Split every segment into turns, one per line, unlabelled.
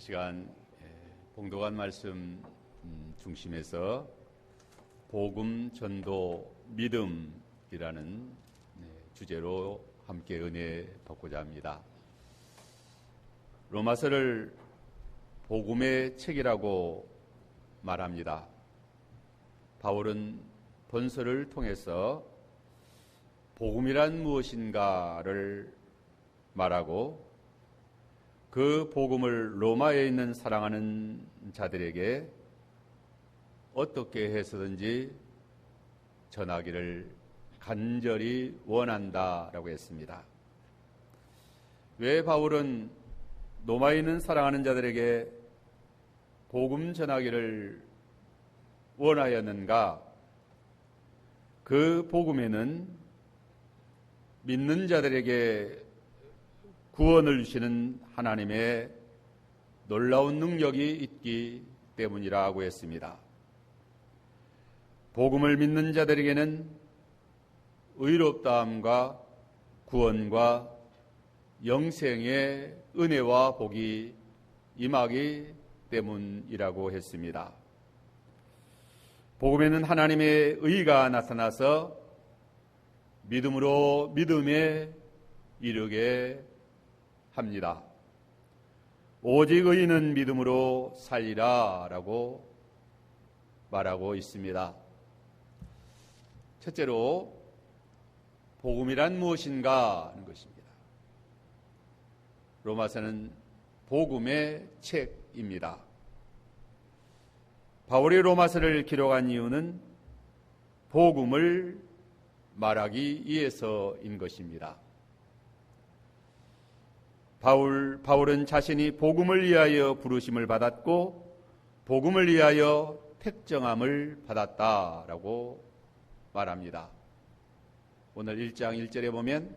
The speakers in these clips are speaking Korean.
시간 봉독한 말씀 중심에서 복음, 전도, 믿음이라는 주제로 함께 은혜 받고자 합니다. 로마서를 복음의 책이라고 말합니다. 바울은 본서를 통해서 복음이란 무엇인가를 말하고 그 복음을 로마에 있는 사랑하는 자들에게 어떻게 해서든지 전하기를 간절히 원한다라고 했습니다. 왜 바울은 로마에 있는 사랑하는 자들에게 복음 전하기를 원하였는가? 그 복음에는 믿는 자들에게 구원을 주시는 하나님의 놀라운 능력이 있기 때문이라고 했습니다. 복음을 믿는 자들에게는 의롭다함과 구원과 영생의 은혜와 복이 임하기 때문이라고 했습니다. 복음에는 하나님의 의가 나타나서 믿음으로 믿음에 이르게 합니다. 오직 의인은 믿음으로 살리라 라고 말하고 있습니다. 첫째로 복음이란 무엇인가 하는 것입니다. 로마서는 복음의 책입니다. 바울이 로마서를 기록한 이유는 복음을 말하기 위해서인 것입니다. 바울은 자신이 복음을 위하여 부르심을 받았고 복음을 위하여 택정함을 받았다라고 말합니다. 오늘 1장 1절에 보면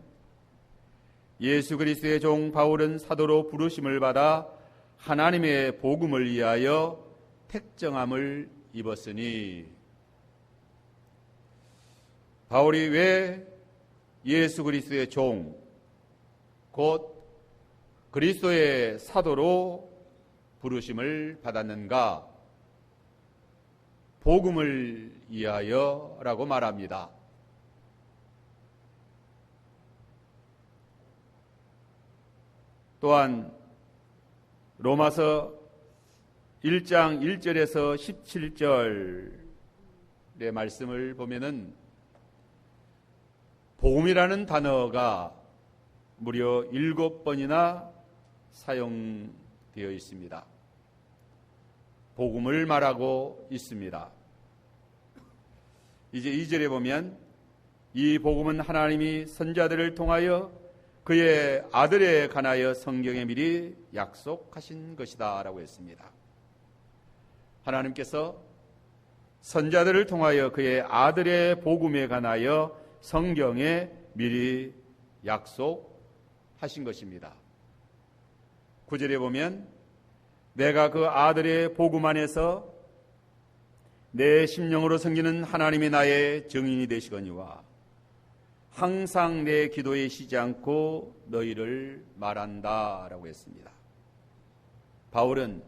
예수 그리스도의 종 바울은 사도로 부르심을 받아 하나님의 복음을 위하여 택정함을 입었으니, 바울이 왜 예수 그리스도의 종, 곧 그리스도의 사도로 부르심을 받았는가? 복음을 위하여라고 말합니다. 또한 로마서 1장 1절에서 17절의 말씀을 보면은 복음이라는 단어가 무려 7번이나 사용되어 있습니다. 복음을 말하고 있습니다. 이제 2절에 보면 이 복음은 하나님이 선자들을 통하여 그의 아들에 관하여 성경에 미리 약속하신 것이다 라고 했습니다. 하나님께서 선자들을 통하여 그의 아들의 복음에 관하여 성경에 미리 약속하신 것입니다. 9절에 보면 내가 그 아들의 복음 안에서 내 심령으로 섬기는 하나님이 나의 증인이 되시거니와 항상 내 기도에 쉬지 않고 너희를 말한다 라고 했습니다. 바울은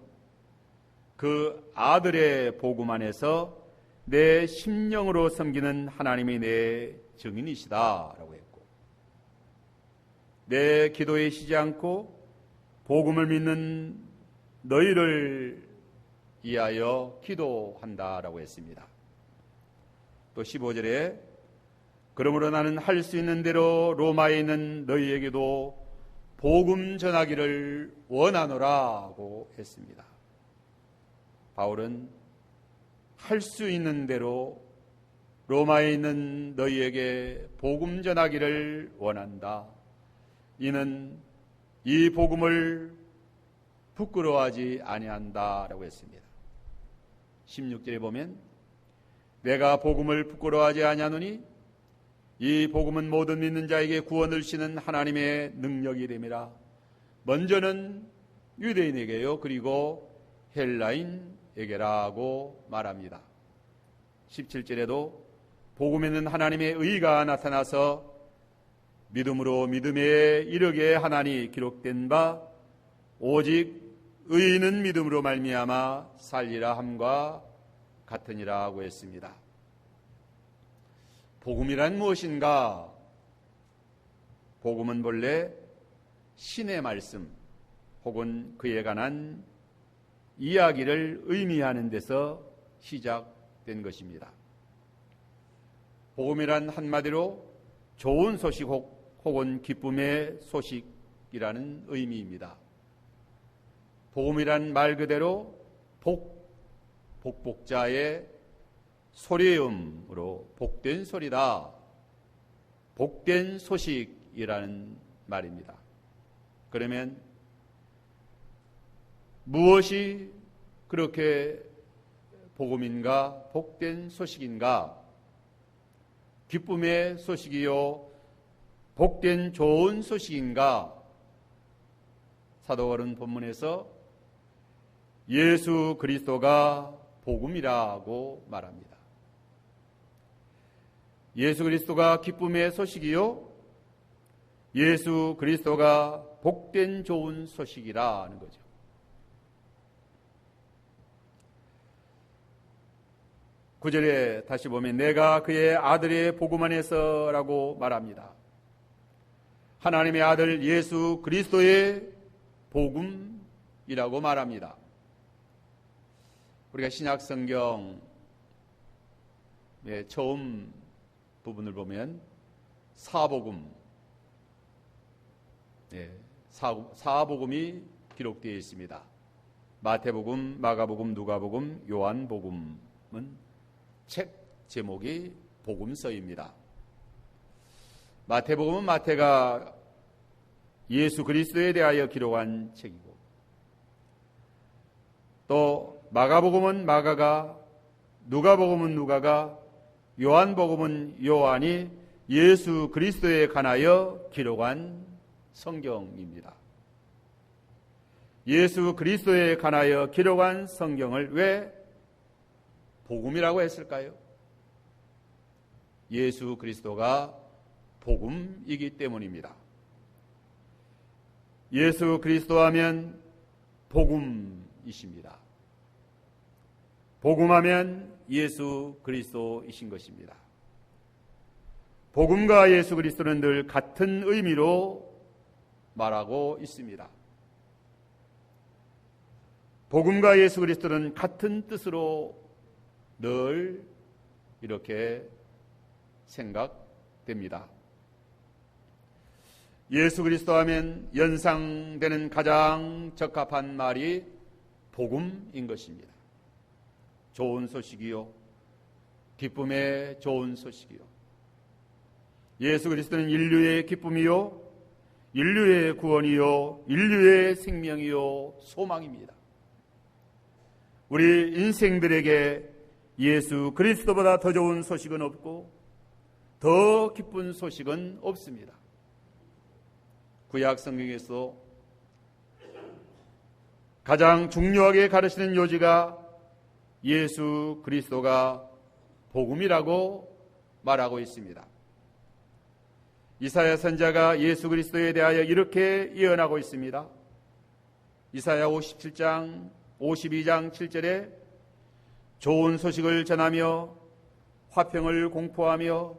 그 아들의 복음 안에서 내 심령으로 섬기는 하나님이 내 증인이시다 라고 했고, 내 기도에 쉬지 않고 복음을 믿는 너희를 위하여 기도한다라고 했습니다. 또 15절에 그러므로 나는 할 수 있는 대로 로마에 있는 너희에게도 복음 전하기를 원하노라고 했습니다. 바울은 할 수 있는 대로 로마에 있는 너희에게 복음 전하기를 원한다. 이는 이 복음을 부끄러워하지 아니한다라고 했습니다. 16절에 보면 내가 복음을 부끄러워하지 아니하노니 이 복음은 모든 믿는 자에게 구원을 주시는 하나님의 능력이 됨이라. 먼저는 유대인에게요, 그리고 헬라인에게라고 말합니다. 17절에도 복음에는 하나님의 의가 나타나서 믿음으로 믿음에 이르게 하나니 기록된 바 오직 의인은 믿음으로 말미암아 살리라 함과 같으니라 하고 했습니다. 복음이란 무엇인가? 복음은 본래 신의 말씀 혹은 그에 관한 이야기를 의미하는 데서 시작된 것입니다. 복음이란 한마디로 좋은 소식 혹은 기쁨의 소식이라는 의미입니다. 복음이란 말 그대로 복복자의 소리음으로 복된 소리다, 복된 소식이라는 말입니다. 그러면 무엇이 그렇게 복음인가, 복된 소식인가? 기쁨의 소식이요, 복된 좋은 소식인가? 사도 바울 본문에서 예수 그리스도가 복음이라고 말합니다. 예수 그리스도가 기쁨의 소식이요, 예수 그리스도가 복된 좋은 소식이라는 거죠. 구절에 다시 보면 내가 그의 아들의 복음 안에서 라고 말합니다. 하나님의 아들 예수 그리스도의 복음이라고 말합니다. 우리가 신약 성경의 처음 부분을 보면 사복음, 사복음이 기록되어 있습니다. 마태복음, 마가복음, 누가복음, 요한복음은 책 제목이 복음서입니다. 마태복음은 마태가 예수 그리스도에 대하여 기록한 책이고, 또 마가복음은 마가가, 누가복음은 누가가, 요한복음은 요한이 예수 그리스도에 관하여 기록한 성경입니다. 예수 그리스도에 관하여 기록한 성경을 왜 복음이라고 했을까요? 예수 그리스도가 복음이기 때문입니다. 예수 그리스도 하면 복음이십니다. 복음하면 예수 그리스도이신 것입니다. 복음과 예수 그리스도는 늘 같은 의미로 말하고 있습니다. 복음과 예수 그리스도는 같은 뜻으로 늘 이렇게 생각됩니다. 예수 그리스도 하면 연상되는 가장 적합한 말이 복음인 것입니다. 좋은 소식이요, 기쁨의 좋은 소식이요. 예수 그리스도는 인류의 기쁨이요, 인류의 구원이요, 인류의 생명이요, 소망입니다. 우리 인생들에게 예수 그리스도보다 더 좋은 소식은 없고 더 기쁜 소식은 없습니다. 구약 성경에서 가장 중요하게 가르치는 요지가 예수 그리스도가 복음이라고 말하고 있습니다. 이사야 선지자가 예수 그리스도에 대하여 이렇게 예언하고 있습니다. 이사야 52장 7절에 좋은 소식을 전하며 화평을 공포하며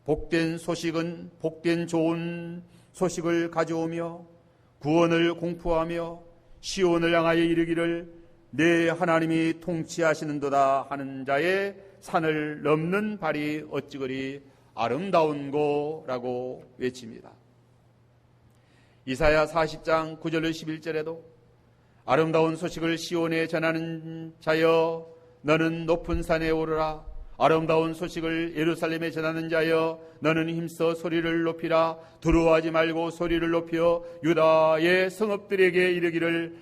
복된 소식은 복된 좋은 소식을 가져오며 구원을 공포하며 시온을 향하여 이르기를 내 하나님이 통치하시는도다 하는 자의 산을 넘는 발이 어찌 그리 아름다운고라고 외칩니다. 이사야 40장 9절 11절에도 아름다운 소식을 시온에 전하는 자여 너는 높은 산에 오르라. 아름다운 소식을 예루살렘에 전하는 자여 너는 힘써 소리를 높이라. 두려워하지 말고 소리를 높여 유다의 성읍들에게 이르기를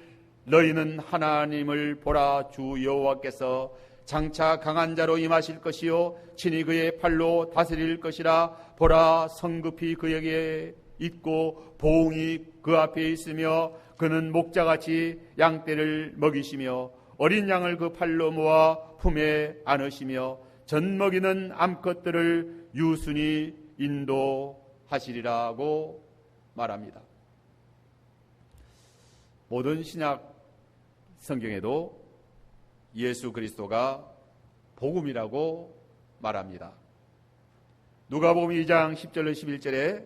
너희는 하나님을 보라. 주 여호와께서 장차 강한 자로 임하실 것이요 친히 그의 팔로 다스릴 것이라. 보라, 성급히 그에게 있고 보응이 그 앞에 있으며 그는 목자같이 양떼를 먹이시며 어린 양을 그 팔로 모아 품에 안으시며 젖먹이는 암컷들을 유순히 인도하시리라고 말합니다. 모든 신약 성경에도 예수 그리스도가 복음이라고 말합니다. 누가복음 2장 10절로 11절에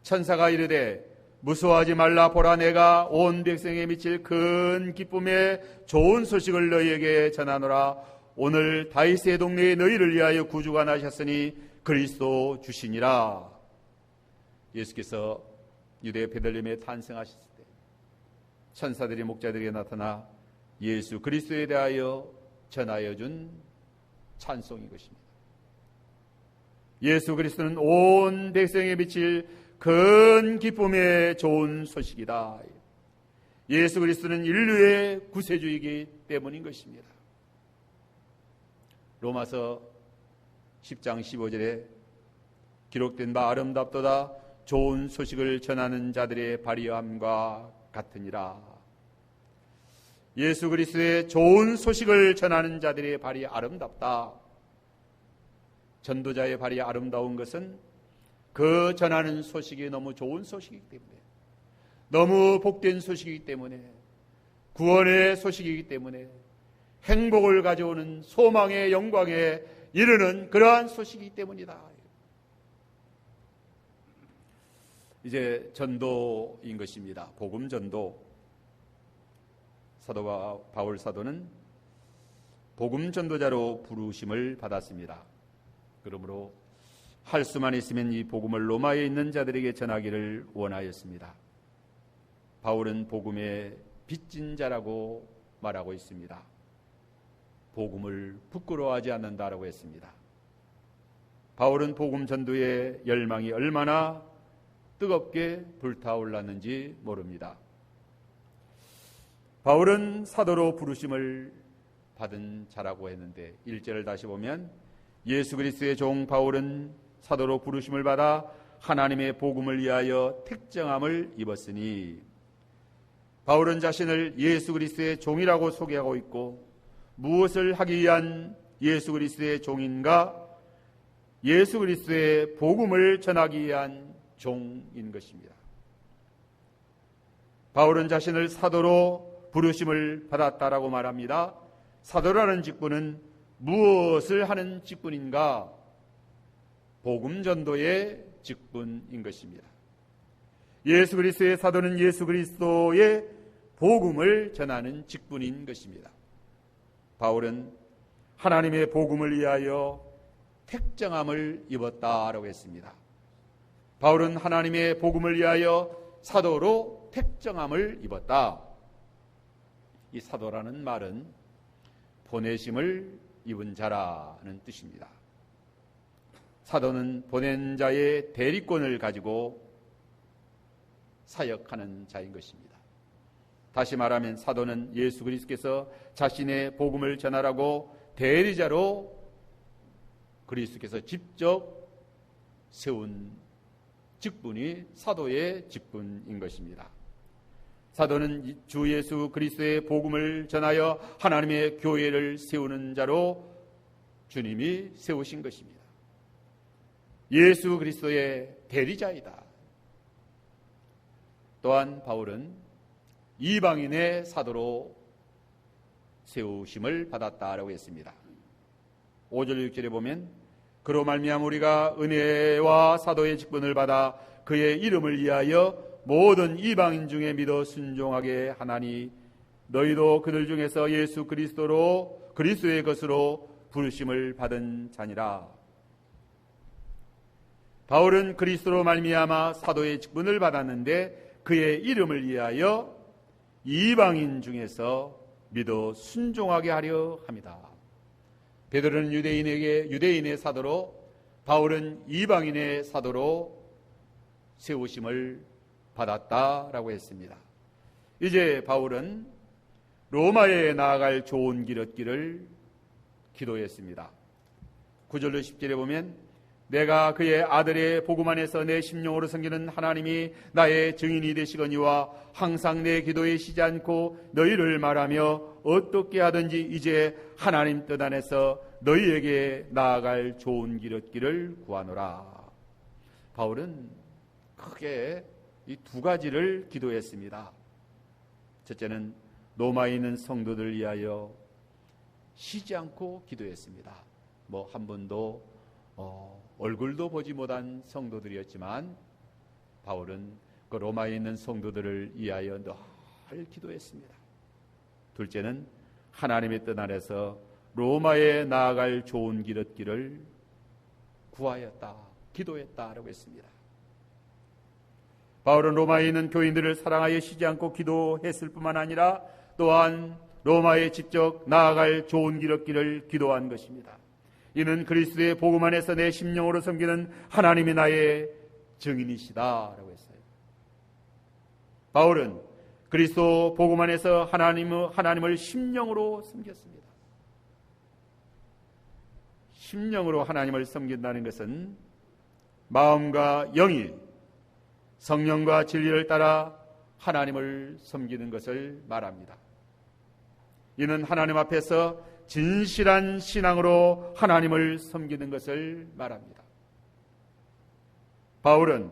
천사가 이르되 무서워하지 말라. 보라, 내가 온 백성에 미칠 큰 기쁨의 좋은 소식을 너희에게 전하노라. 오늘 다윗의 동네에 너희를 위하여 구주가 나셨으니 그리스도 주시니라. 예수께서 유대 베들레헴에 탄생하셨을 때 천사들이 목자들에게 나타나 예수 그리스도에 대하여 전하여 준 찬송인 것입니다. 예수 그리스도는 온 백성에 미칠 큰 기쁨의 좋은 소식이다. 예수 그리스도는 인류의 구세주이기 때문인 것입니다. 로마서 10장 15절에 기록된 바 아름답도다. 좋은 소식을 전하는 자들의 발휘함과 같으니라. 예수 그리스도의 좋은 소식을 전하는 자들의 발이 아름답다. 전도자의 발이 아름다운 것은 그 전하는 소식이 너무 좋은 소식이기 때문에, 너무 복된 소식이기 때문에, 구원의 소식이기 때문에, 행복을 가져오는 소망의 영광에 이르는 그러한 소식이기 때문이다. 이제 전도인 것입니다. 복음 전도. 사도가 바울 사도는 복음 전도자로 부르심을 받았습니다. 그러므로 할 수만 있으면 이 복음을 로마에 있는 자들에게 전하기를 원하였습니다. 바울은 복음의 빚진 자라고 말하고 있습니다. 복음을 부끄러워하지 않는다라고 했습니다. 바울은 복음 전도의 열망이 얼마나 뜨겁게 불타올랐는지 모릅니다. 바울은 사도로 부르심을 받은 자라고 했는데 1절을 다시 보면 예수 그리스도의 종 바울은 사도로 부르심을 받아 하나님의 복음을 위하여 택정함을 입었으니, 바울은 자신을 예수 그리스도의 종이라고 소개하고 있고, 무엇을 하기 위한 예수 그리스도의 종인가? 예수 그리스도의 복음을 전하기 위한 종인 것입니다. 바울은 자신을 사도로 부르심을 받았다라고 말합니다. 사도라는 직분은 무엇을 하는 직분인가? 복음 전도의 직분인 것입니다. 예수 그리스도의 사도는 예수 그리스도의 복음을 전하는 직분인 것입니다. 바울은 하나님의 복음을 위하여 택정함을 입었다라고 했습니다. 바울은 하나님의 복음을 위하여 사도로 택정함을 입었다. 이 사도라는 말은 보내심을 입은 자라는 뜻입니다. 사도는 보낸 자의 대리권을 가지고 사역하는 자인 것입니다. 다시 말하면 사도는 예수 그리스도께서 자신의 복음을 전하라고 대리자로 그리스도께서 직접 세운 직분이 사도의 직분인 것입니다. 사도는 주 예수 그리스도의 복음을 전하여 하나님의 교회를 세우는 자로 주님이 세우신 것입니다. 예수 그리스도의 대리자이다. 또한 바울은 이방인의 사도로 세우심을 받았다라고 했습니다. 5절 6절에 보면 그로 말미암아 우리가 은혜와 사도의 직분을 받아 그의 이름을 위하여 모든 이방인 중에 믿어 순종하게 하나니 너희도 그들 중에서 예수 그리스도의 것으로 부르심을 받은 자니라. 바울은 그리스도로 말미암아 사도의 직분을 받았는데 그의 이름을 위하여 이방인 중에서 믿어 순종하게 하려 합니다. 베드로는 유대인의 사도로, 바울은 이방인의 사도로 세우심을 받았다라고 했습니다. 이제 바울은 로마에 나아갈 좋은 길 얻기를 기도했습니다. 9절로 10절에 보면 내가 그의 아들의 복음 안에서 내 심령으로 섬기는 하나님이 나의 증인이 되시거니와 항상 내 기도에 쉬지 않고 너희를 말하며 어떻게 하든지 이제 하나님 뜻 안에서 너희에게 나아갈 좋은 길 얻기를 구하노라. 바울은 크게 이 두 가지를 기도했습니다. 첫째는 로마에 있는 성도들을 위하여 쉬지 않고 기도했습니다. 한 번도 얼굴도 보지 못한 성도들이었지만 바울은 그 로마에 있는 성도들을 위하여 늘 기도했습니다. 둘째는 하나님의 뜻 안에서 로마에 나아갈 좋은 길 얻기를 구하였다, 기도했다라고 했습니다. 바울은 로마에 있는 교인들을 사랑하여 쉬지 않고 기도했을 뿐만 아니라 또한 로마에 직접 나아갈 좋은 길 얻기를 기도한 것입니다. 이는 그리스도의 복음 안에서 내 심령으로 섬기는 하나님이 나의 증인이시다라고 했어요. 바울은 그리스도 복음 안에서 하나님을 심령으로 섬겼습니다. 심령으로 하나님을 섬긴다는 것은 마음과 영이 성령과 진리를 따라 하나님을 섬기는 것을 말합니다. 이는 하나님 앞에서 진실한 신앙으로 하나님을 섬기는 것을 말합니다. 바울은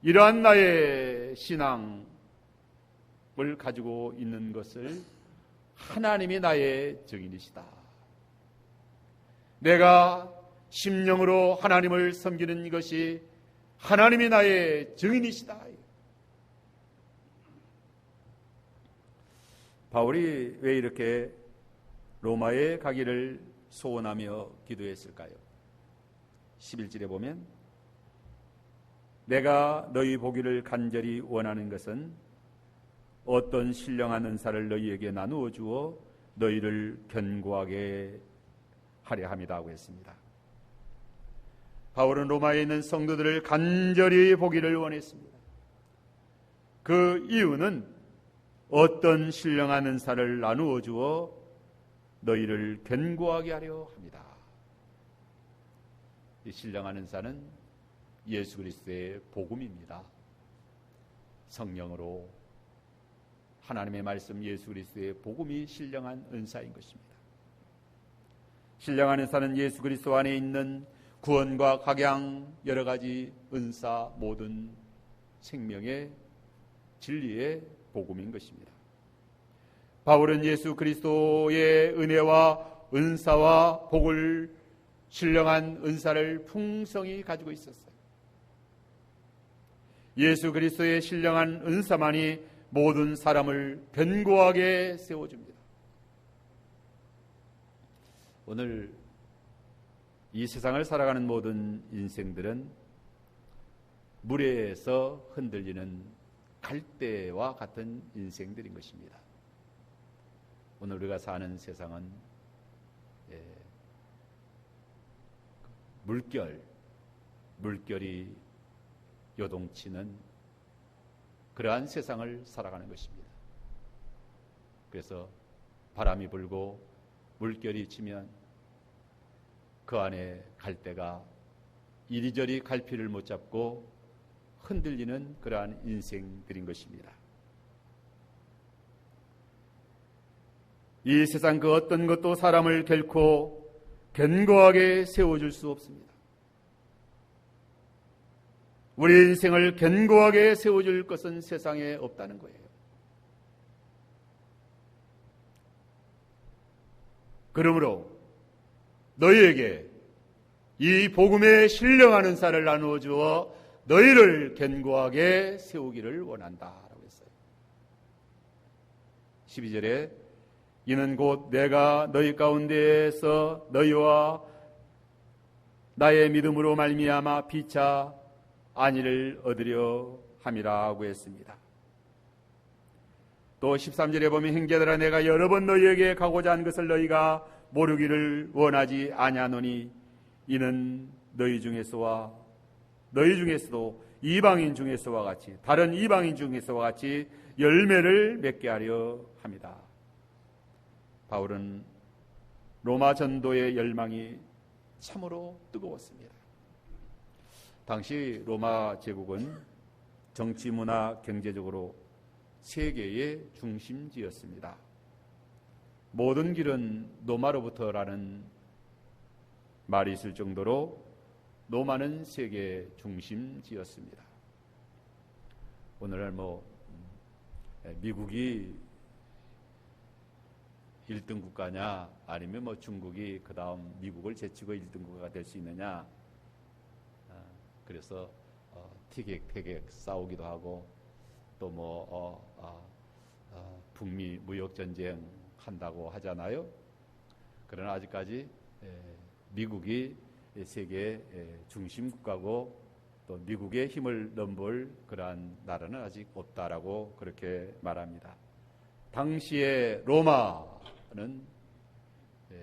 이러한 나의 신앙을 가지고 있는 것을 하나님이 나의 증인이시다. 내가 심령으로 하나님을 섬기는 것이 하나님이 나의 증인이시다. 바울이 왜 이렇게 로마에 가기를 소원하며 기도했을까요? 11절에 보면 내가 너희 보기를 간절히 원하는 것은 어떤 신령한 은사를 너희에게 나누어 주어 너희를 견고하게 하려 함이다 하고 했습니다. 바울은 로마에 있는 성도들을 간절히 보기를 원했습니다. 그 이유는 어떤 신령한 은사를 나누어 주어 너희를 견고하게 하려 합니다. 이 신령한 은사는 예수 그리스도의 복음입니다. 성령으로 하나님의 말씀 예수 그리스도의 복음이 신령한 은사인 것입니다. 신령한 은사는 예수 그리스도 안에 있는 구원과 각양 여러 가지 은사 모든 생명의 진리의 복음인 것입니다. 바울은 예수 그리스도의 은혜와 은사와 복을 신령한 은사를 풍성히 가지고 있었어요. 예수 그리스도의 신령한 은사만이 모든 사람을 견고하게 세워줍니다. 오늘 이 세상을 살아가는 모든 인생들은 물에서 흔들리는 갈대와 같은 인생들인 것입니다. 오늘 우리가 사는 세상은 물결이 요동치는 그러한 세상을 살아가는 것입니다. 그래서 바람이 불고 물결이 치면 그 안에 갈대가 이리저리 갈피를 못 잡고 흔들리는 그러한 인생들인 것입니다. 이 세상 그 어떤 것도 사람을 결코 견고하게 세워줄 수 없습니다. 우리 인생을 견고하게 세워줄 것은 세상에 없다는 거예요. 그러므로 너희에게 이 복음의 신령한 은사를 나누어 주어 너희를 견고하게 세우기를 원한다라고 했어요. 12절에 이는 곧 내가 너희 가운데에서 너희와 나의 믿음으로 말미암아 피차 안위를 얻으려 함이라고 했습니다. 또 13절에 보면 형제들아 내가 여러 번 너희에게 가고자 한 것을 너희가 모르기를 원하지 아니하노니 이는 너희 중에서도 이방인 중에서와 같이 다른 이방인 중에서와 같이 열매를 맺게 하려 합니다. 바울은 로마 전도의 열망이 참으로 뜨거웠습니다. 당시 로마 제국은 정치, 문화, 경제적으로 세계의 중심지였습니다. 모든 길은 로마로부터라는 말이 있을 정도로 로마는 세계 중심지였습니다. 오늘날 미국이 1등 국가냐 아니면 뭐 중국이 그 다음 미국을 제치고 1등 국가가 될 수 있느냐. 그래서 티격태격 싸우기도 하고 또 뭐 북미 무역 전쟁 한다고 하잖아요. 그러나 아직까지 미국이 세계 중심 국가고 또 미국의 힘을 넘볼 그러한 나라는 아직 없다라고 그렇게 말합니다. 당시의 로마는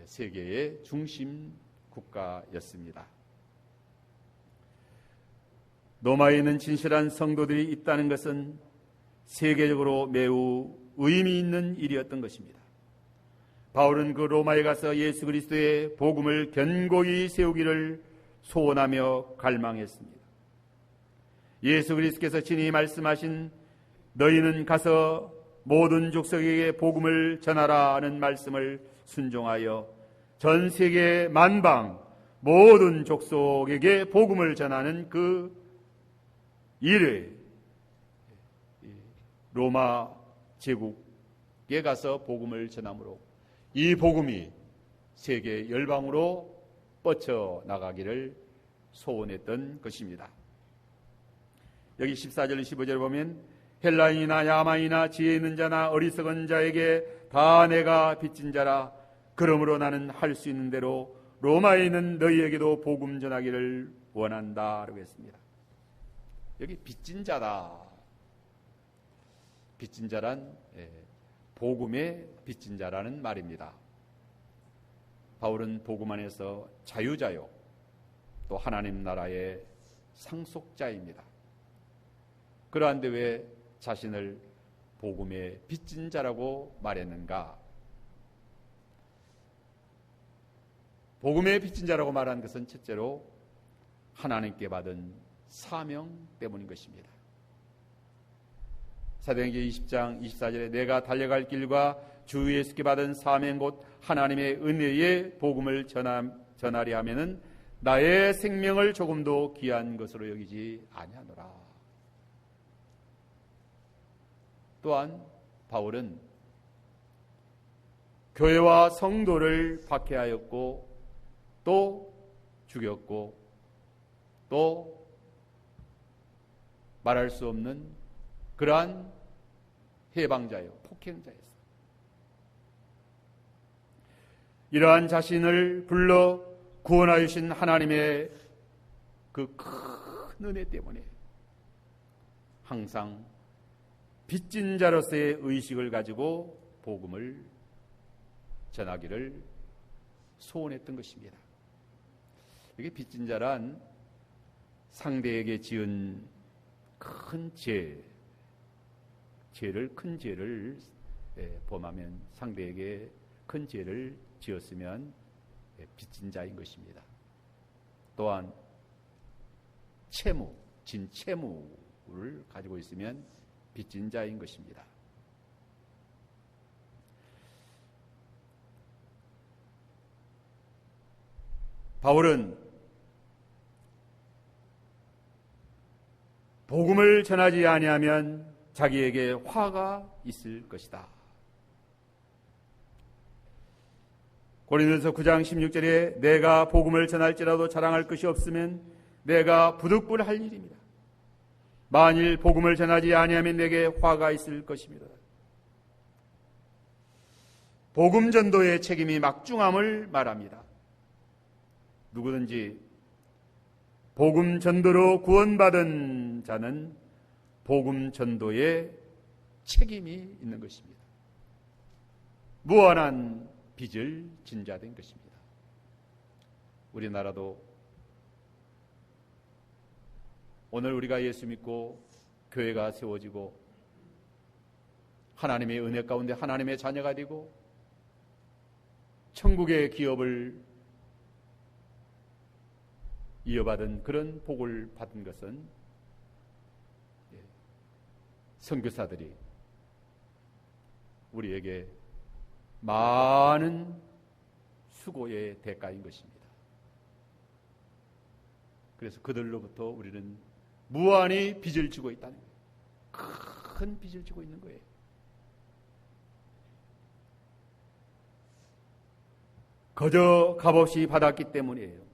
세계의 중심 국가였습니다. 로마에 있는 진실한 성도들이 있다는 것은 세계적으로 매우 의미 있는 일이었던 것입니다. 바울은 그 로마에 가서 예수 그리스도의 복음을 견고히 세우기를 소원하며 갈망했습니다. 예수 그리스도께서 친히 말씀하신 너희는 가서 모든 족속에게 복음을 전하라 하는 말씀을 순종하여 전 세계 만방 모든 족속에게 복음을 전하는 그 일을 로마 제국에 가서 복음을 전함으로 이 복음이 세계 열방으로 뻗쳐나가기를 소원했던 것입니다. 여기 14절 15절에 보면 헬라인이나 야만이나 지혜 있는 자나 어리석은 자에게 다 내가 빚진 자라. 그러므로 나는 할 수 있는 대로 로마에 있는 너희에게도 복음 전하기를 원한다 라고 했습니다. 여기 빚진 자다. 빚진 자란 복음의 빚진 자라는 말입니다. 바울은 복음 안에서 자유자요 또 하나님 나라의 상속자입니다. 그러한데 왜 자신을 복음의 빚진 자라고 말했는가? 복음의 빚진 자라고 말한 것은 첫째로 하나님께 받은 사명 때문인 것입니다. 사도행전 20장 24절에 내가 달려갈 길과 주 예수께 받은 사명 곧 하나님의 은혜의 복음을 전하려 하면은 나의 생명을 조금도 귀한 것으로 여기지 아니하노라. 또한 바울은 교회와 성도를 박해하였고 또 죽였고 또 말할 수 없는 그러한 해방자요 폭행자였어요. 이러한 자신을 불러 구원하여 주신 하나님의 그 큰 은혜 때문에 항상 빚진 자로서의 의식을 가지고 복음을 전하기를 소원했던 것입니다. 이게 빚진 자란 상대에게 지은 큰 큰 죄를 범하면 상대에게 큰 죄를 지었으면 빚진 자인 것입니다. 또한 진채무를 가지고 있으면 빚진 자인 것입니다. 바울은 복음을 전하지 아니하면 자기에게 화가 있을 것이다. 고린도서 9장 16절에 내가 복음을 전할지라도 자랑할 것이 없으면 내가 부득불할 일입니다. 만일 복음을 전하지 아니하면 내게 화가 있을 것입니다. 복음 전도의 책임이 막중함을 말합니다. 누구든지 복음 전도로 구원받은 자는 복음 전도에 책임이 있는 것입니다. 무한한 빚을 진 자 된 것입니다. 우리나라도 오늘 우리가 예수 믿고 교회가 세워지고 하나님의 은혜 가운데 하나님의 자녀가 되고 천국의 기업을 이어받은 그런 복을 받은 것은 선교사들이 우리에게 많은 수고의 대가인 것입니다. 그래서 그들로부터 우리는 무한히 빚을 지고 있다는 거예요. 큰 빚을 지고 있는 거예요. 거저 값없이 받았기 때문이에요.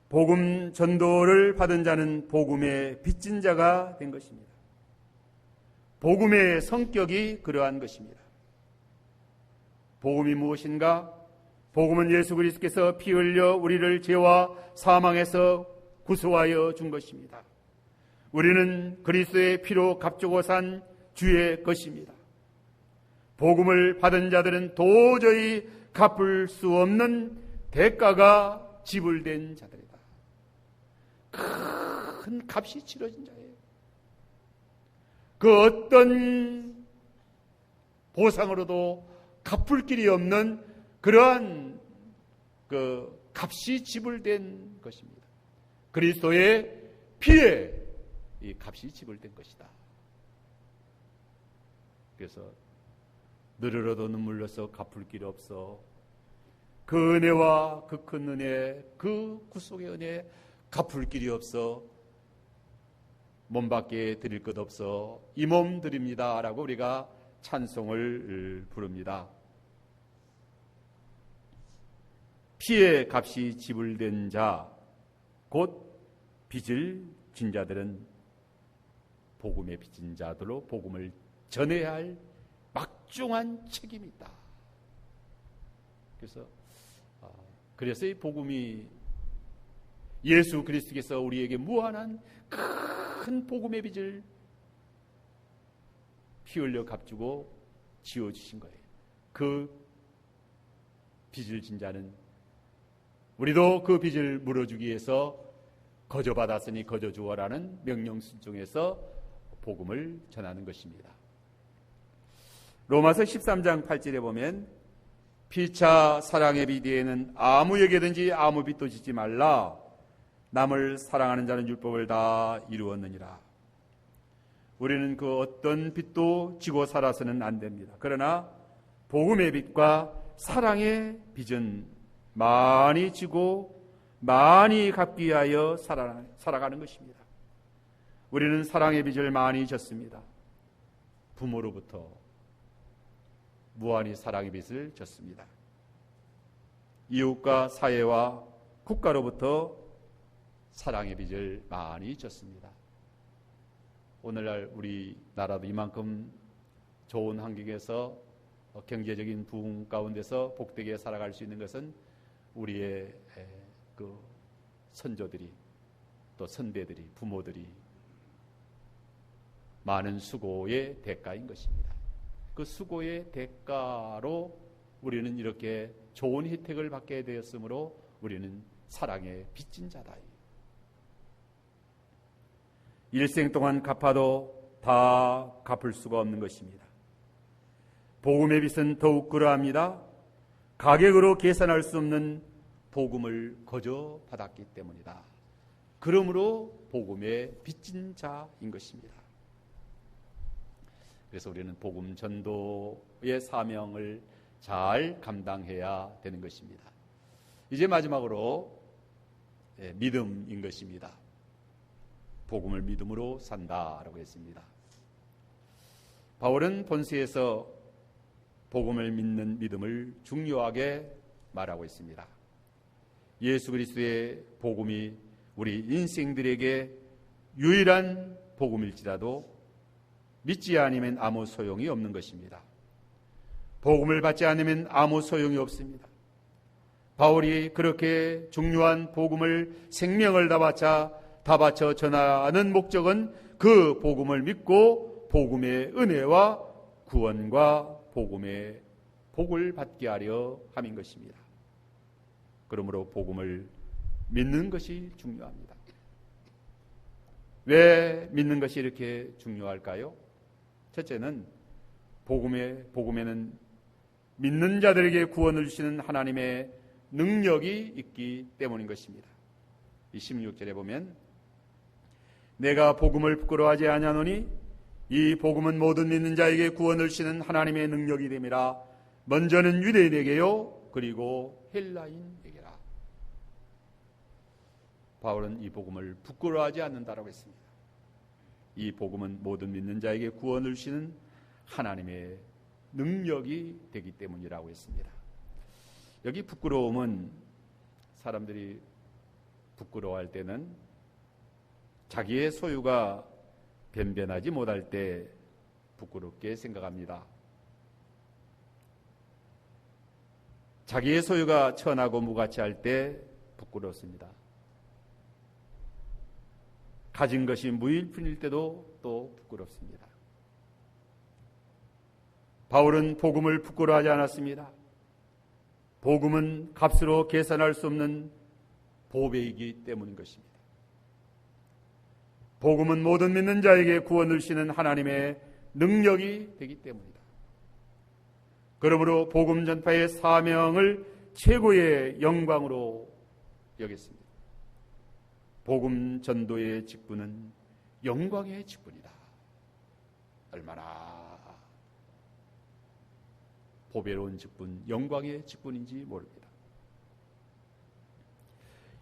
복음 전도를 받은 자는 복음의 빚진 자가 된 것입니다. 복음의 성격이 그러한 것입니다. 복음이 무엇인가? 복음은 예수 그리스도께서 피 흘려 우리를 죄와 사망에서 구속하여 준 것입니다. 우리는 그리스도의 피로 값주고 산 주의 것입니다. 복음을 받은 자들은 도저히 갚을 수 없는 대가가 지불된 자들이다. 큰 값이 치러진 자예요. 그 어떤 보상으로도 갚을 길이 없는 그러한 그 값이 지불된 것입니다. 그리스도의 피에 이 값이 지불된 것이다. 그래서 늘으러도 눈물 흘려서 갚을 길이 없어. 그 은혜와 그 큰 은혜, 그 구속의 은혜 갚을 길이 없어. 몸밖에 드릴 것 없어. 이 몸 드립니다 라고 우리가 찬송을 부릅니다. 피의 값이 지불된 자, 곧 빚을 진 자들은 복음의 빚진 자들로 복음을 전해야 할 막중한 책임이 있다. 그래서 이 복음이 예수 그리스도께서 우리에게 무한한 큰 복음의 빚을 피 흘려 값주고 지어주신 거예요. 그 빚을 진 자는 우리도 그 빚을 물어주기 위해서 거저 받았으니 거저 주어라는 명령 순종해서 복음을 전하는 것입니다. 로마서 13장 8절에 보면 피차 사랑의 빚 뒤에는 아무에게든지 아무 빚도 짓지 말라. 남을 사랑하는 자는 율법을 다 이루었느니라. 우리는 그 어떤 빚도 지고 살아서는 안 됩니다. 그러나 복음의 빚과 사랑의 빚은 많이 지고 많이 갚기 위하여 살아가는 것입니다. 우리는 사랑의 빚을 많이 졌습니다. 부모로부터 무한히 사랑의 빚을 졌습니다. 이웃과 사회와 국가로부터 사랑의 빚을 많이 졌습니다. 오늘날 우리나라도 이만큼 좋은 환경에서 경제적인 부흥 가운데서 복되게 살아갈 수 있는 것은 우리의 그 선조들이 또 선배들이 부모들이 많은 수고의 대가인 것입니다. 그 수고의 대가로 우리는 이렇게 좋은 혜택을 받게 되었으므로 우리는 사랑의 빚진 자다. 일생 동안 갚아도 다 갚을 수가 없는 것입니다. 복음의 빚은 더욱 그러합니다. 가격으로 계산할 수 없는 복음을 거저 받았기 때문이다. 그러므로 복음의 빚진 자인 것입니다. 그래서 우리는 복음 전도의 사명을 잘 감당해야 되는 것입니다. 이제 마지막으로 믿음인 것입니다. 복음을 믿음으로 산다라고 했습니다. 바울은 본서에서 복음을 믿는 믿음을 중요하게 말하고 있습니다. 예수 그리스도의 복음이 우리 인생들에게 유일한 복음일지라도 믿지 않으면 아무 소용이 없는 것입니다. 복음을 받지 않으면 아무 소용이 없습니다. 바울이 그렇게 중요한 복음을 생명을 다 바쳐 전하는 목적은 그 복음을 믿고 복음의 은혜와 구원과 복음의 복을 받게 하려 함인 것입니다. 그러므로 복음을 믿는 것이 중요합니다. 왜 믿는 것이 이렇게 중요할까요? 첫째는 복음에는 믿는 자들에게 구원을 주시는 하나님의 능력이 있기 때문인 것입니다. 이 16절에 보면 내가 복음을 부끄러워하지 아니하노니 이 복음은 모든 믿는 자에게 구원을 주시는 하나님의 능력이 됨이라. 먼저는 유대인에게요 그리고 헬라인에게라. 바울은 이 복음을 부끄러워하지 않는다라고 했습니다. 이 복음은 모든 믿는 자에게 구원을 주시는 하나님의 능력이 되기 때문이라고 했습니다. 여기 부끄러움은 사람들이 부끄러워할 때는 자기의 소유가 변변하지 못할 때 부끄럽게 생각합니다. 자기의 소유가 천하고 무가치할 때 부끄럽습니다. 가진 것이 무일푼일 때도 또 부끄럽습니다. 바울은 복음을 부끄러워하지 않았습니다. 복음은 값으로 계산할 수 없는 보배이기 때문인 것입니다. 복음은 모든 믿는 자에게 구원을 주시는 하나님의 능력이 되기 때문이다. 그러므로 복음 전파의 사명을 최고의 영광으로 여겼습니다. 복음 전도의 직분은 영광의 직분이다. 얼마나 보배로운 직분, 영광의 직분인지 모릅니다.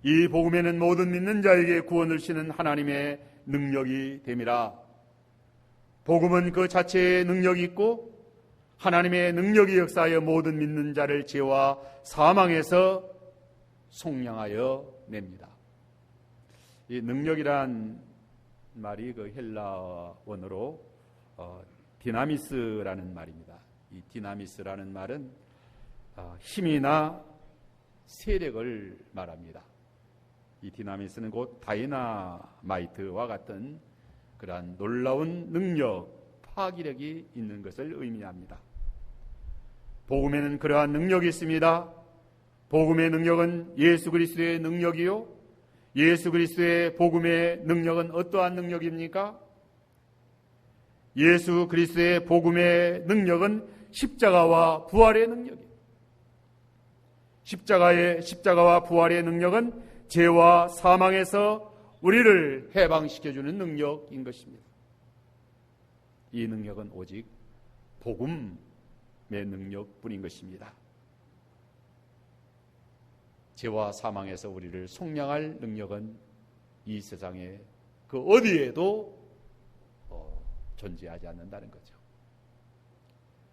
이 복음에는 모든 믿는 자에게 구원을 주시는 하나님의 능력이 됨이라. 복음은 그 자체의 능력이 있고 하나님의 능력이 역사하여 모든 믿는 자를 죄와 사망에서 속량하여 냅니다. 이 능력이란 말이 그 헬라 원어로 디나미스라는 말입니다. 이 디나미스라는 말은 힘이나 세력을 말합니다. 이 디나미스는 곧 다이나마이트와 같은 그러한 놀라운 능력, 파기력이 있는 것을 의미합니다. 복음에는 그러한 능력이 있습니다. 복음의 능력은 예수 그리스도의 능력이요, 예수 그리스도의 복음의 능력은 어떠한 능력입니까? 예수 그리스도의 복음의 능력은 십자가와 부활의 능력이에요. 십자가와 부활의 능력은 죄와 사망에서 우리를 해방시켜주는 능력인 것입니다. 이 능력은 오직 복음의 능력뿐인 것입니다. 죄와 사망에서 우리를 속량할 능력은 이 세상에 그 어디에도 존재하지 않는다는 거죠.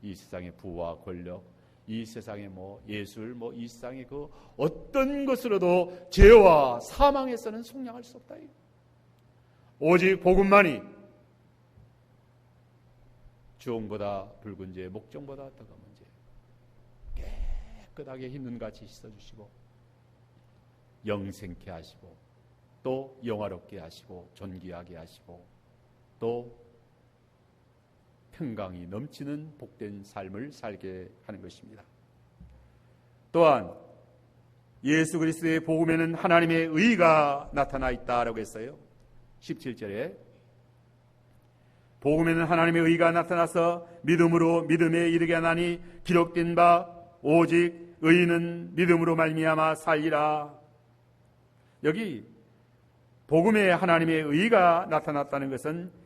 이 세상의 부와 권력, 이 세상의 예술, 이 세상의 그 어떤 것으로도 죄와 사망에서는 속량할 수 없다. 오직 복음만이 주홍보다 붉은 죄, 목정보다 뜨거운 죄 깨끗하게 흰눈같이 씻어주시고 영생케 하시고 또 영화롭게 하시고 존귀하게 하시고 또 평강이 넘치는 복된 삶을 살게 하는 것입니다. 또한 예수 그리스도의 복음에는 하나님의 의가 나타나 있다라고 했어요. 17절에 복음에는 하나님의 의가 나타나서 믿음으로 믿음에 이르게 하나니 기록된 바 오직 의인은 믿음으로 말미암아 살리라. 여기 복음에 하나님의 의가 나타났다는 것은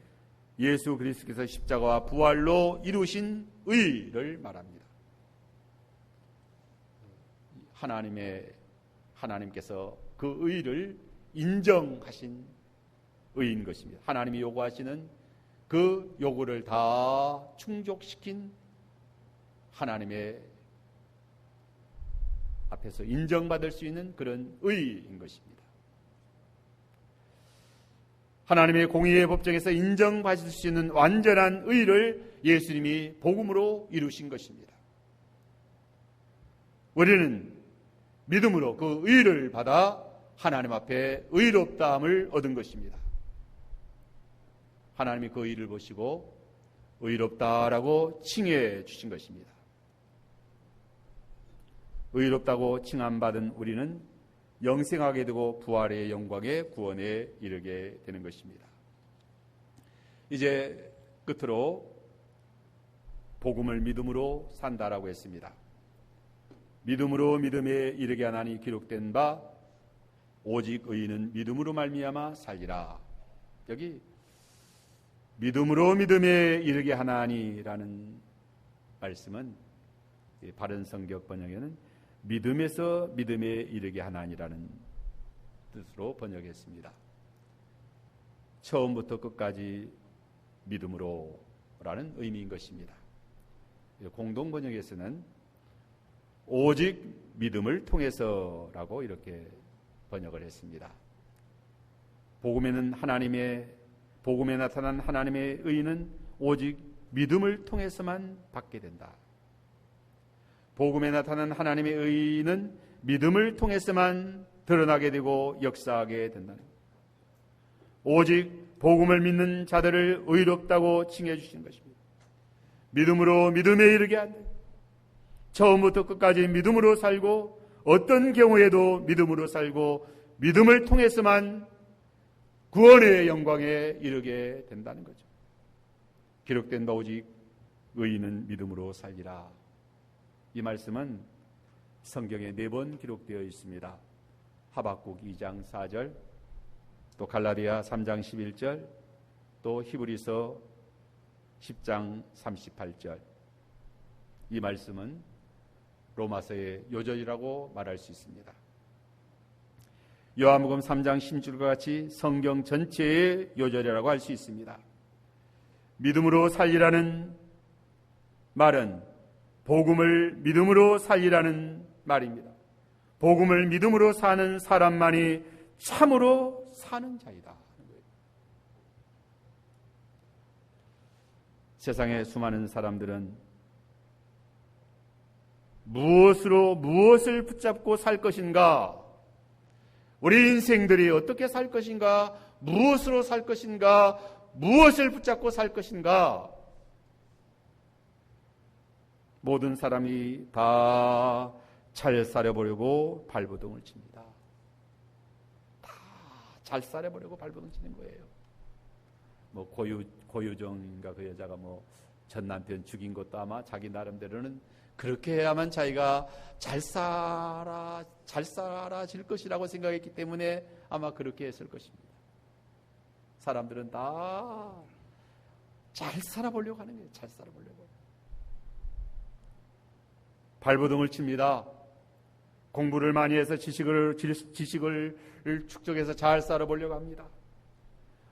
예수 그리스도께서 십자가와 부활로 이루신 의를 말합니다. 하나님께서 그 의를 인정하신 의인 것입니다. 하나님이 요구하시는 그 요구를 다 충족시킨 하나님의 앞에서 인정받을 수 있는 그런 의인 것입니다. 하나님의 공의의 법정에서 인정받을 수 있는 완전한 의를 예수님이 복음으로 이루신 것입니다. 우리는 믿음으로 그 의를 받아 하나님 앞에 의롭다함을 얻은 것입니다. 하나님이 그 의를 보시고 의롭다라고 칭해 주신 것입니다. 의롭다고 칭함받은 우리는 영생하게 되고 부활의 영광에 구원에 이르게 되는 것입니다. 이제 끝으로 복음을 믿음으로 산다라고 했습니다. 믿음으로 믿음에 이르게 하나니 기록된 바 오직 의인은 믿음으로 말미암아 살리라. 여기 믿음으로 믿음에 이르게 하나니라는 말씀은 바른 성격 번역에는 믿음에서 믿음에 이르게 하나니라는 뜻으로 번역했습니다. 처음부터 끝까지 믿음으로 라는 의미인 것입니다. 공동 번역에서는 오직 믿음을 통해서라고 이렇게 번역을 했습니다. 복음에 나타난 하나님의 의는 오직 믿음을 통해서만 받게 된다. 복음에 나타난 하나님의 의는 믿음을 통해서만 드러나게 되고 역사하게 된다는 것. 오직 복음을 믿는 자들을 의롭다고 칭해 주시는 것입니다. 믿음으로 믿음에 이르게 한다. 처음부터 끝까지 믿음으로 살고 어떤 경우에도 믿음으로 살고 믿음을 통해서만 구원의 영광에 이르게 된다는 거죠. 기록된 바 오직 의인은 믿음으로 살리라. 이 말씀은 성경에 4번 기록되어 있습니다. 하박국 2장 4절, 또 갈라디아 3장 11절, 또 히브리서 10장 38절. 이 말씀은 로마서의 요절이라고 말할 수 있습니다. 요한복음 3장 16절과 같이 성경 전체의 요절이라고 할 수 있습니다. 믿음으로 살리라는 말은 복음을 믿음으로 살리라는 말입니다. 복음을 믿음으로 사는 사람만이 참으로 사는 자이다. 세상의 수많은 사람들은 무엇을 붙잡고 살 것인가? 우리 인생들이 어떻게 살 것인가? 무엇으로 살 것인가? 무엇을 붙잡고 살 것인가? 모든 사람이 다 잘 살아보려고 발버둥을 칩니다. 다 잘 살아보려고 발버둥 치는 거예요. 뭐 고유정인가 그 여자가 뭐 전 남편 죽인 것도 아마 자기 나름대로는 그렇게 해야만 자기가 잘 살아질 것이라고 생각했기 때문에 아마 그렇게 했을 것입니다. 사람들은 다 잘 살아보려고 하는 거예요. 잘 살아보려고. 발버둥을 칩니다. 공부를 많이 해서 지식을 축적해서 잘 살아보려고 합니다.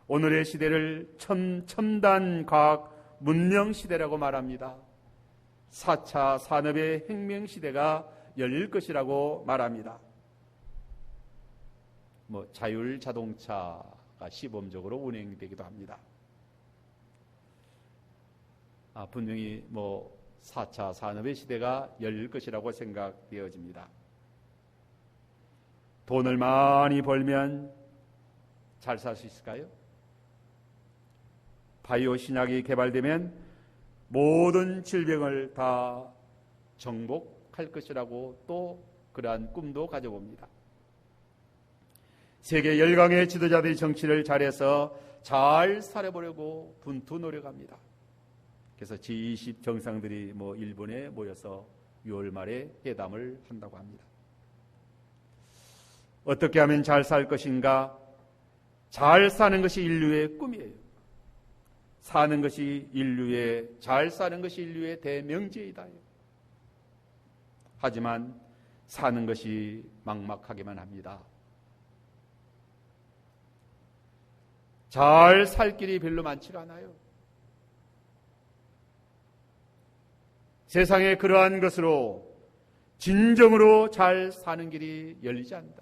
오늘의 시대를 첨단 과학 문명 시대라고 말합니다. 4차 산업의 혁명 시대가 열릴 것이라고 말합니다. 자율 자동차가 시범적으로 운행되기도 합니다. 분명히 4차 산업의 시대가 열릴 것이라고 생각되어집니다. 돈을 많이 벌면 잘 살 수 있을까요? 바이오 신약이 개발되면 모든 질병을 다 정복할 것이라고 또 그러한 꿈도 가져봅니다. 세계 열강의 지도자들이 정치를 잘해서 잘 살아보려고 분투 노력합니다. 그래서 G20 정상들이 일본에 모여서 6월 말에 회담을 한다고 합니다. 어떻게 하면 잘 살 것인가? 잘 사는 것이 인류의 꿈이에요. 잘 사는 것이 인류의 대명제이다. 하지만 사는 것이 막막하기만 합니다. 잘 살 길이 별로 많지가 않아요. 세상에 그러한 것으로 진정으로 잘 사는 길이 열리지 않는다.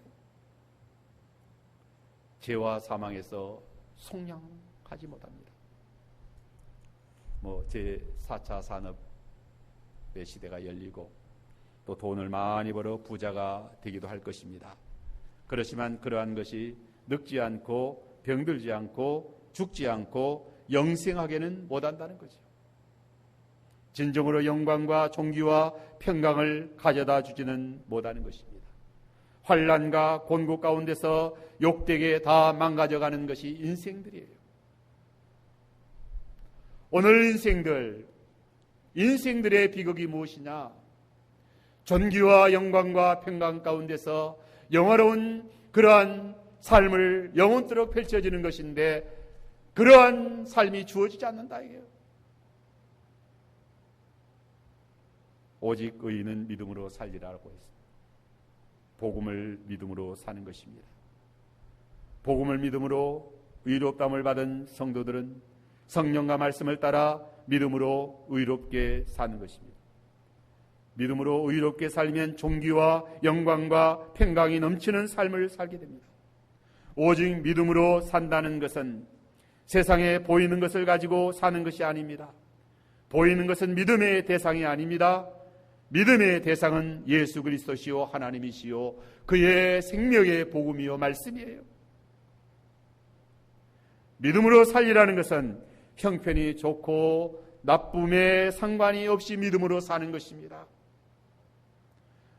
죄와 사망에서 속량하지 못합니다. 제4차 산업의 시대가 열리고 또 돈을 많이 벌어 부자가 되기도 할 것입니다. 그렇지만 그러한 것이 늙지 않고 병들지 않고 죽지 않고 영생하게는 못한다는 거죠. 진정으로 영광과 존귀와 평강을 가져다 주지는 못하는 것입니다. 환난과 곤고 가운데서 욕되게 다 망가져가는 것이 인생들이에요. 오늘 인생들의 비극이 무엇이냐? 존귀와 영광과 평강 가운데서 영화로운 그러한 삶을 영원토록 펼쳐지는 것인데 그러한 삶이 주어지지 않는다 이게요. 오직 의인은 믿음으로 살리라고 했습니다. 복음을 믿음으로 사는 것입니다. 복음을 믿음으로 의롭다함을 받은 성도들은 성령과 말씀을 따라 믿음으로 의롭게 사는 것입니다. 믿음으로 의롭게 살면 존귀와 영광과 평강이 넘치는 삶을 살게 됩니다. 오직 믿음으로 산다는 것은 세상에 보이는 것을 가지고 사는 것이 아닙니다. 보이는 것은 믿음의 대상이 아닙니다. 믿음의 대상은 예수 그리스도시요 하나님이시요 그의 생명의 복음이요 말씀이에요. 믿음으로 살리라는 것은 형편이 좋고 나쁨에 상관이 없이 믿음으로 사는 것입니다.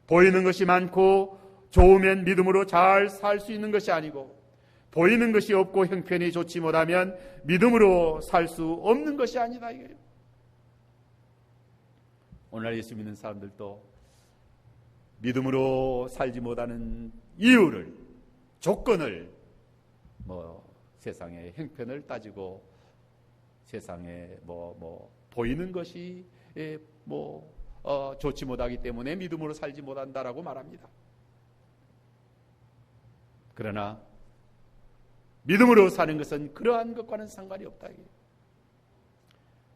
보이는 것이 많고 좋으면 믿음으로 잘 살 수 있는 것이 아니고, 보이는 것이 없고 형편이 좋지 못하면 믿음으로 살 수 없는 것이 아니다 이거예요. 오늘 예수 믿는 사람들도 믿음으로 살지 못하는 이유를, 조건을 세상의 형편을 따지고 세상에 보이는 것이 좋지 못하기 때문에 믿음으로 살지 못한다라고 말합니다. 그러나 믿음으로 사는 것은 그러한 것과는 상관이 없다.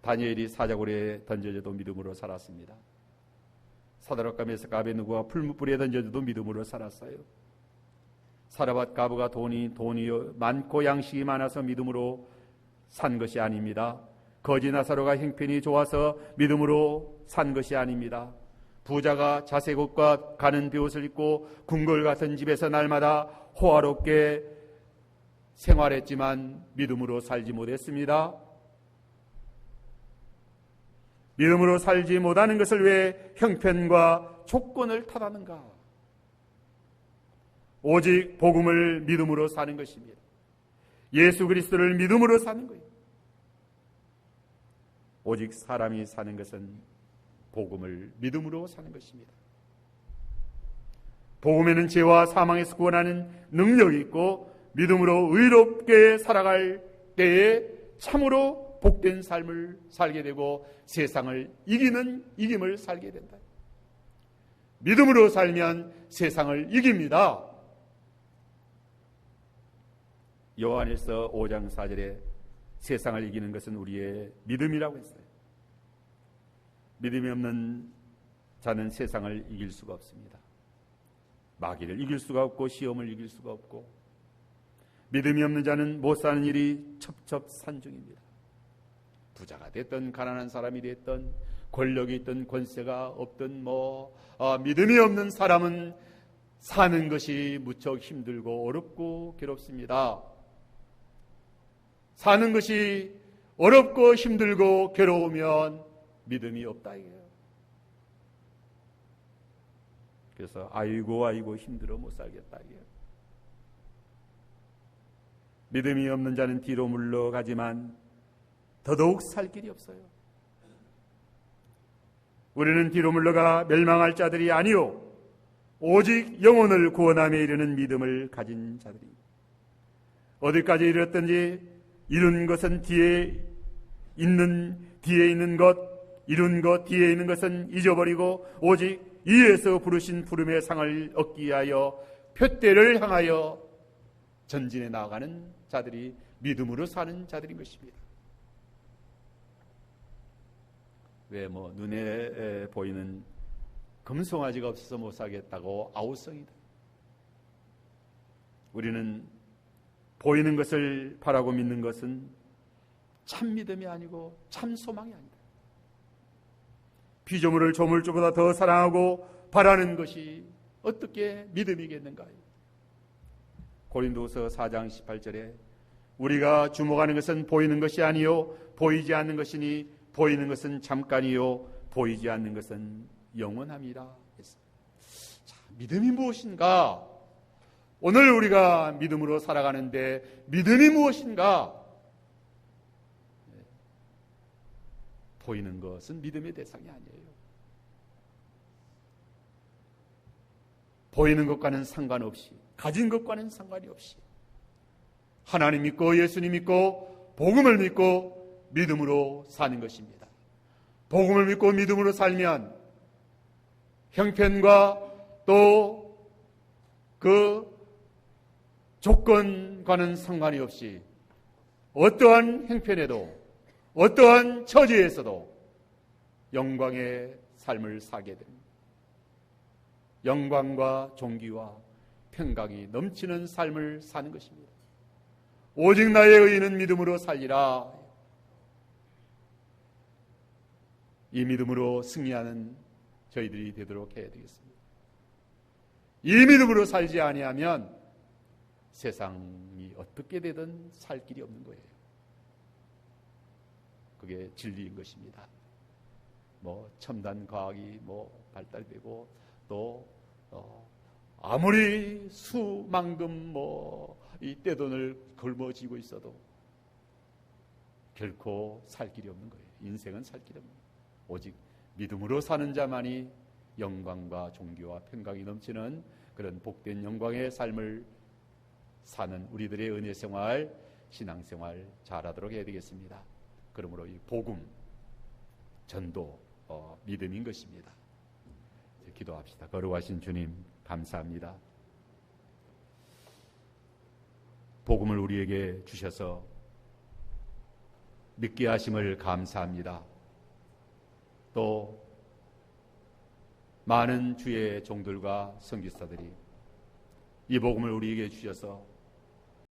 다니엘이 사자굴에 던져져도 믿음으로 살았습니다. 사드락과 메삭과 아벳느고가 풀무불에 던져져도 믿음으로 살았어요. 사라밧 가브가 돈이 많고 양식이 많아서 믿음으로 산 것이 아닙니다. 거지 나사로가 형편이 좋아서 믿음으로 산 것이 아닙니다. 부자가 자색옷과 가는 베옷을 입고 궁궐 같은 집에서 날마다 호화롭게 생활했지만 믿음으로 살지 못했습니다. 믿음으로 살지 못하는 것을 왜 형편과 조건을 탓하는가? 오직 복음을 믿음으로 사는 것입니다. 예수 그리스도를 믿음으로 사는 거예요. 오직 사람이 사는 것은 복음을 믿음으로 사는 것입니다. 복음에는 죄와 사망에서 구원하는 능력이 있고, 믿음으로 의롭게 살아갈 때에 참으로 복된 삶을 살게 되고 세상을 이기는 이김을 살게 된다. 믿음으로 살면 세상을 이깁니다. 요한일서 5장 4절에 세상을 이기는 것은 우리의 믿음이라고 했어요. 믿음이 없는 자는 세상을 이길 수가 없습니다. 마귀를 이길 수가 없고 시험을 이길 수가 없고, 믿음이 없는 자는 못 사는 일이 첩첩산중입니다. 부자가 됐든 가난한 사람이 됐든 권력이 있든 권세가 없든 믿음이 없는 사람은 사는 것이 무척 힘들고 어렵고 괴롭습니다. 사는 것이 어렵고 힘들고 괴로우면 믿음이 없다 이거예요. 그래서 아이고 힘들어 못 살겠다 이거예요. 믿음이 없는 자는 뒤로 물러가지만 더더욱 살 길이 없어요. 우리는 뒤로 물러가 멸망할 자들이 아니요 오직 영혼을 구원함에 이르는 믿음을 가진 자들이. 어디까지 이르렀든지 이룬 것은 뒤에 있는 것, 이룬 것 뒤에 있는 것은 잊어버리고 오직 이에서 부르신 부름의 상을 얻기 위하여 표대를 향하여 전진해 나아가는 자들이 믿음으로 사는 자들인 것입니다. 왜 눈에 보이는 금송아지가 없어서 못 살겠다고 아우성이다. 우리는 보이는 것을 바라고 믿는 것은 참 믿음이 아니고 참 소망이 아니다. 피조물을 조물주보다 더 사랑하고 바라는 것이 어떻게 믿음이겠는가? 고린도서 4장 18절에 우리가 주목하는 것은 보이는 것이 아니요 보이지 않는 것이니 보이는 것은 잠깐이요 보이지 않는 것은 영원합니다. 자, 믿음이 무엇인가? 오늘 우리가 믿음으로 살아가는데 믿음이 무엇인가? 보이는 것은 믿음의 대상이 아니에요. 보이는 것과는 상관없이, 가진 것과는 상관이 없이 하나님 믿고 예수님 믿고 복음을 믿고 믿음으로 사는 것입니다. 복음을 믿고 믿음으로 살면 형편과 또 그 조건과는 상관이 없이 어떠한 형편에도 어떠한 처지에서도 영광의 삶을 사게 됩니다. 영광과 존귀와 평강이 넘치는 삶을 사는 것입니다. 오직 나의 의인은 믿음으로 살리라. 이 믿음으로 승리하는 저희들이 되도록 해야 되겠습니다. 이 믿음으로 살지 아니하면 세상이 어떻게 되든 살 길이 없는 거예요. 그게 진리인 것입니다. 첨단 과학이 발달되고 또 아무리 수만금 이 떼돈을 걸머쥐고 있어도 결코 살 길이 없는 거예요. 인생은 살 길이 없는 거예요. 오직 믿음으로 사는 자만이 영광과 존귀와 평강이 넘치는 그런 복된 영광의 삶을 사는 우리들의 은혜 생활, 신앙 생활 잘하도록 해야 되겠습니다. 그러므로 이 복음, 전도, 믿음인 것입니다. 기도합시다. 거룩하신 주님, 감사합니다. 복음을 우리에게 주셔서 믿게 하심을 감사합니다. 또 많은 주의 종들과 선교사들이 이 복음을 우리에게 주셔서